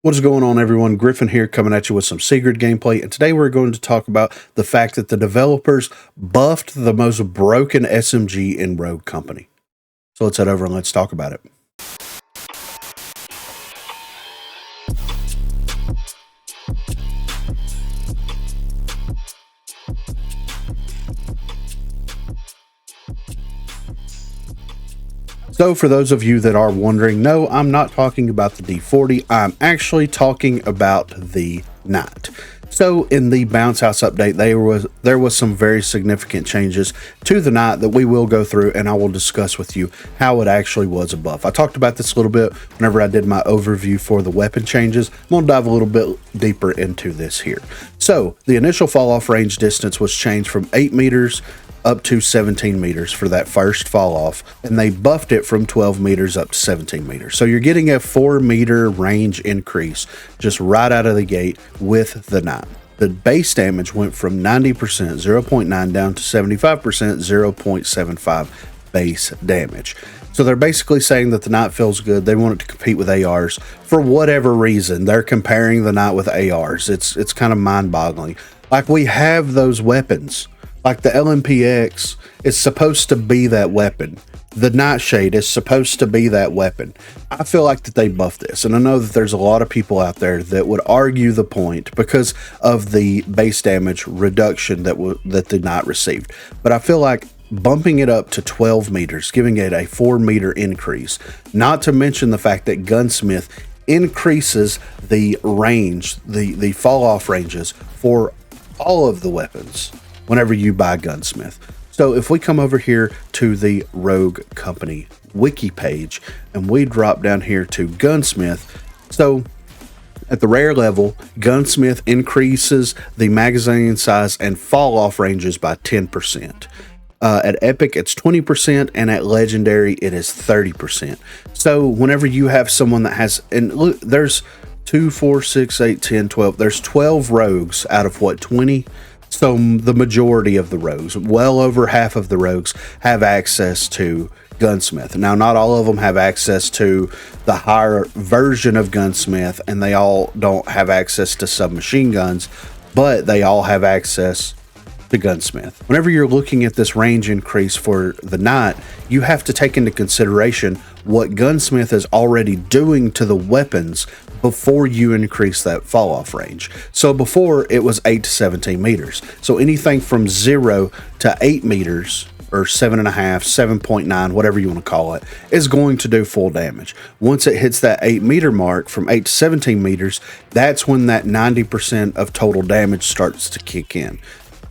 What is going on, everyone? Griffin here, coming at you with some Secret gameplay, and today we're going to talk about the fact that the developers buffed the most broken SMG in Rogue Company. So let's head over and let's talk about it. So for those of you that are wondering, no, I'm not talking about the D40. I'm actually talking about the Knight. So in the Bounce House update, there was some very significant changes to the Knight that we will go through, and I will discuss with you how it actually was a buff. I talked about this a little bit whenever I did my overview for the weapon changes. I'm going to dive a little bit deeper into this here. So the initial fall off range distance was changed from 8 meters up to 17 meters for that first fall off, and they buffed it from 12 meters up to 17 meters. So you're getting a 4 meter range increase just right out of the gate with the Knight. The base damage went from 90% 0.9 down to 75% 0.75 base damage. So they're basically saying that the Knight feels good. They want it to compete with ARs for whatever reason. They're comparing the Knight with ARs. It's kind of mind-boggling. Like, we have those weapons. Like the LMPX is supposed to be that weapon. The Nightshade is supposed to be that weapon. I feel like that they buffed this, and I know that there's a lot of people out there that would argue the point because of the base damage reduction that the Knight received. But I feel like bumping it up to 12 meters, giving it a 4 meter increase, not to mention the fact that Gunsmith increases the range, the fall off ranges for all of the weapons whenever you buy Gunsmith. So if we come over here to the Rogue Company wiki page and we drop down here to Gunsmith, so at the rare level, Gunsmith increases the magazine size and fall off ranges by 10%. At Epic, it's 20%, and at Legendary, it is 30%. So whenever you have someone that has, and look, there's 2, 4, 6, 8, 10, 12, there's 12 rogues out of what, 20? So the majority of the rogues, well over half of the rogues, have access to Gunsmith. Now, not all of them have access to the higher version of Gunsmith, and they all don't have access to submachine guns, but they all have access to Gunsmith. Whenever you're looking at this range increase for the Knight, you have to take into consideration what Gunsmith is already doing to the weapons before you increase that fall off range. So before, it was 8 to 17 meters. So anything from 0 to 8 meters, or 7.5, 7.9, whatever you want to call it, is going to do full damage. Once it hits that 8 meter mark, from 8 to 17 meters, that's when that 90% of total damage starts to kick in.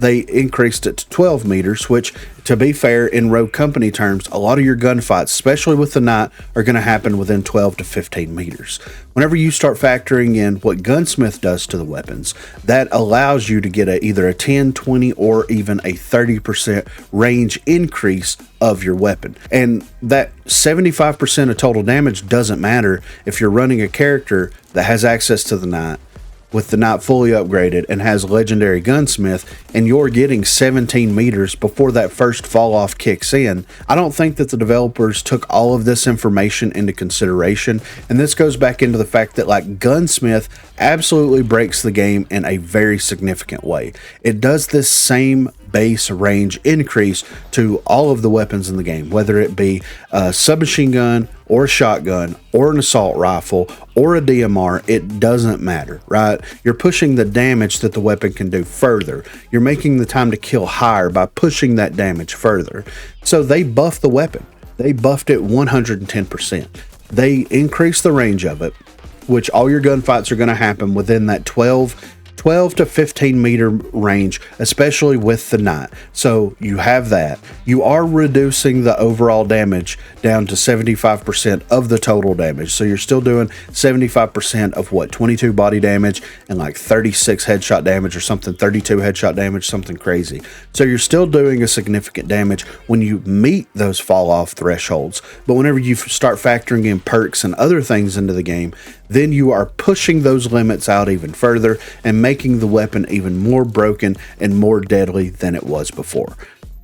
They increased it to 12 meters, which, to be fair, in Rogue Company terms, a lot of your gunfights, especially with the Knight, are going to happen within 12 to 15 meters. Whenever you start factoring in what Gunsmith does to the weapons, that allows you to get either a 10, 20, or even a 30% range increase of your weapon. And that 75% of total damage doesn't matter if you're running a character that has access to the Knight, with the Knight fully upgraded and has Legendary Gunsmith, and you're getting 17 meters before that first fall off kicks in. I don't think that the developers took all of this information into consideration, and this goes back into the fact that, like, Gunsmith absolutely breaks the game in a very significant way. It does this same base range increase to all of the weapons in the game, whether it be a submachine gun or a shotgun or an assault rifle or a DMR. It doesn't matter, right? You're pushing the damage that the weapon can do further. You're making the time to kill higher by pushing that damage further. So they buffed the weapon. They buffed it 110%. They increased the range of it, which all your gunfights are going to happen within that 12 to 15 meter range, especially with the Knight. So you have that. You are reducing the overall damage down to 75% of the total damage. So you're still doing 75% of what, 22 body damage and like 36 headshot damage or something, 32 headshot damage, something crazy. So you're still doing a significant damage when you meet those fall off thresholds. But whenever you start factoring in perks and other things into the game, then you are pushing those limits out even further and making the weapon even more broken and more deadly than it was before.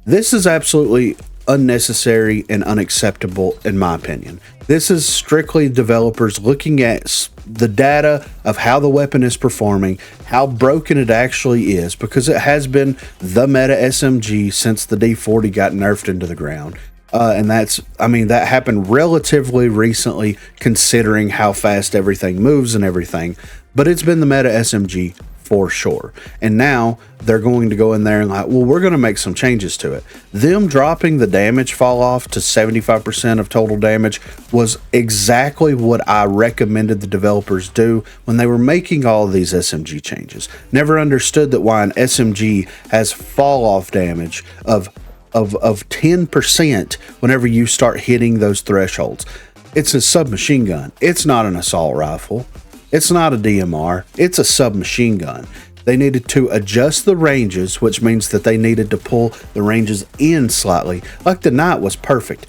This is absolutely unnecessary and unacceptable in my opinion. This is strictly developers looking at the data of how the weapon is performing, how broken it actually is, because it has been the meta SMG since the D40 got nerfed into the ground. And that happened relatively recently considering how fast everything moves and everything, but it's been the meta SMG for sure. And now they're going to go in there and we're going to make some changes to it. Them dropping the damage fall off to 75% of total damage was exactly what I recommended the developers do when they were making all of these SMG changes. Never understood that why an SMG has fall off damage of 10% whenever you start hitting those thresholds. It's a submachine gun. It's not an assault rifle. It's not a DMR. It's a submachine gun. They needed to adjust the ranges, which means that they needed to pull the ranges in slightly. Like the Knight was perfect.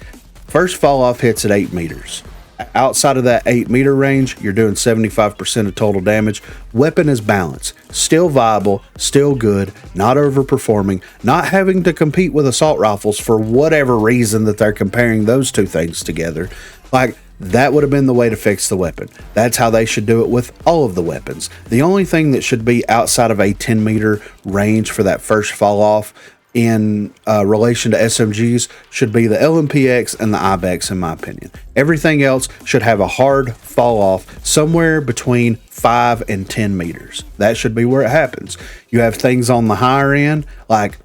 First fall off hits at 8 meters. Outside of that 8 meter range, you're doing 75% of total damage. Weapon is balanced, still viable, still good, not overperforming, not having to compete with assault rifles for whatever reason that they're comparing those two things together. Like, that would have been the way to fix the weapon. That's how they should do it with all of the weapons. The only thing that should be outside of a 10 meter range for that first fall off in relation to SMGs should be the LMPX and the IBEX, in my opinion. Everything else should have a hard fall off somewhere between 5 and 10 meters. That should be where it happens. You have things on the higher end, like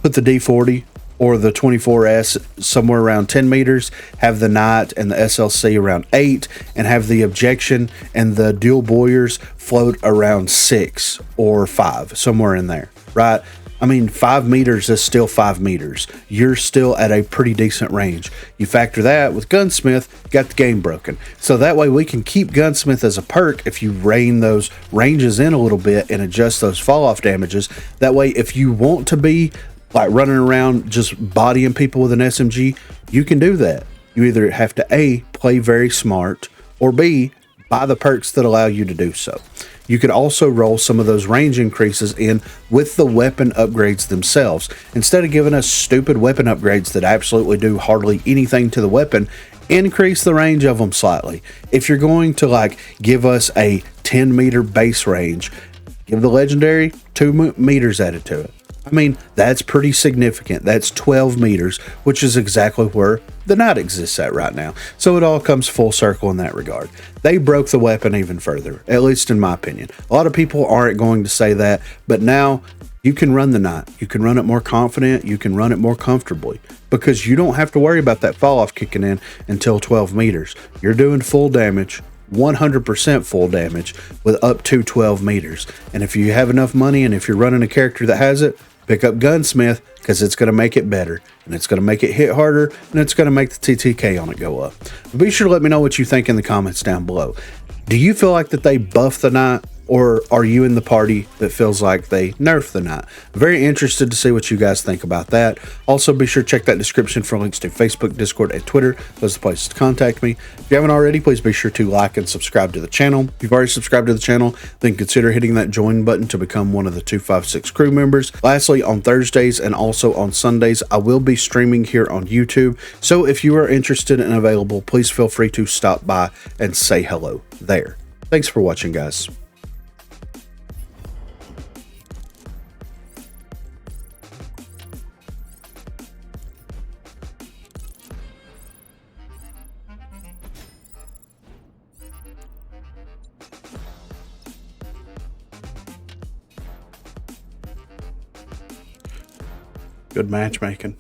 put the D40 or the 24S somewhere around 10 meters, have the Knight and the SLC around 8, and have the Objection and the Dual Boyers float around 6 or 5, somewhere in there, right? I mean, 5 meters is still 5 meters. You're still at a pretty decent range. You factor that with Gunsmith, got the game broken. So that way we can keep Gunsmith as a perk if you rein those ranges in a little bit and adjust those fall off damages. That way, if you want to be like running around just bodying people with an SMG, you can do that. You either have to A, play very smart, or B, buy the perks that allow you to do so. You could also roll some of those range increases in with the weapon upgrades themselves. Instead of giving us stupid weapon upgrades that absolutely do hardly anything to the weapon, increase the range of them slightly. If you're going to give us a 10 meter base range, give the legendary 2 meters added to it. I mean, that's pretty significant. That's 12 meters, which is exactly where the Knight exists at right now. So it all comes full circle in that regard. They broke the weapon even further, at least in my opinion. A lot of people aren't going to say that, but now you can run the Knight. You can run it more confident. You can run it more comfortably because you don't have to worry about that fall off kicking in until 12 meters. You're doing full damage. 100% full damage with up to 12 meters. And if you have enough money and if you're running a character that has it, pick up Gunsmith because it's going to make it better and it's going to make it hit harder and it's going to make the TTK on it go up. But be sure to let me know what you think in the comments down below. Do you feel like that they buffed the Knight, or are you in the party that feels like they nerfed the Knight? I'm very interested to see what you guys think about that. Also, be sure to check that description for links to Facebook, Discord, and Twitter. Those are the places to contact me. If you haven't already, please be sure to like and subscribe to the channel. If you've already subscribed to the channel, then consider hitting that join button to become one of the 256 crew members. Lastly, on Thursdays and also on Sundays, I will be streaming here on YouTube. So if you are interested and available, please feel free to stop by and say hello there. Thanks for watching, guys. Good matchmaking.